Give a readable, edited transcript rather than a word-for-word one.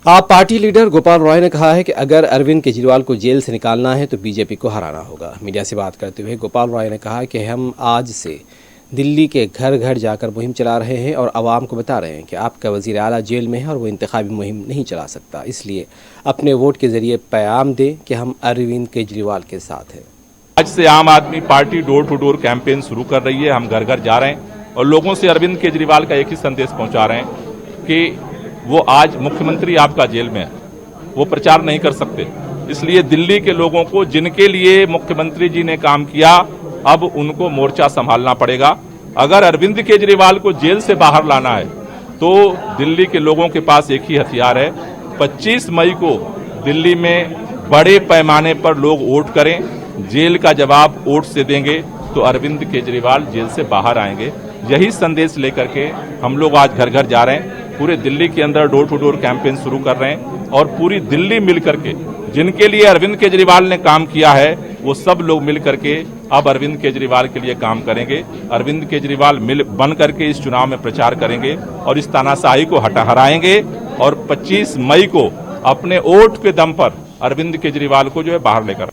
आप party leader Gopal Roy ने कहा है कि अगर अरविंद केजरीवाल को जेल से निकालना है तो बीजेपी को हराना होगा। मीडिया से बात करते हुए गोपाल रॉय ने कहा कि हम आज से दिल्ली के घर घर जाकर मुहिम चला रहे हैं और आवाम को बता रहे हैं कि आपका वज़ीर आला जेल में है और वो इंतखाबी मुहिम नहीं चला सकता, इसलिए अपने वोट के ज़रिए पैगाम दें कि हम अरविंद केजरीवाल के साथ हैं। आज से Aam Aadmi Party door to door campaign शुरू कर रही है। हम घर घर जा रहे हैं और लोगों से अरविंद केजरीवाल का एक ही संदेश पहुंचा रहे हैं कि वो आज मुख्यमंत्री आपका जेल में है, वो प्रचार नहीं कर सकते। इसलिए दिल्ली के लोगों को, जिनके लिए मुख्यमंत्री जी ने काम किया, अब उनको मोर्चा संभालना पड़ेगा। अगर अरविंद केजरीवाल को जेल से बाहर लाना है तो दिल्ली के लोगों के पास एक ही हथियार है। 25 मई को दिल्ली में बड़े पैमाने पर लोग वोट करें, जेल का जवाब वोट से देंगे तो अरविंद केजरीवाल जेल से बाहर आएंगे। यही संदेश लेकर के हम लोग आज घर घर जा रहे हैं, पूरे दिल्ली के अंदर डोर टू डोर कैंपेन शुरू कर रहे हैं और पूरी दिल्ली मिल करके, जिनके लिए अरविंद केजरीवाल ने काम किया है, वो सब लोग मिल करके अब अरविंद केजरीवाल के लिए काम करेंगे। अरविंद केजरीवाल मिल बन करके इस चुनाव में प्रचार करेंगे और इस तानाशाही को हराएंगे और 25 मई को अपने वोट के दम पर अरविंद केजरीवाल को जो है बाहर लेकर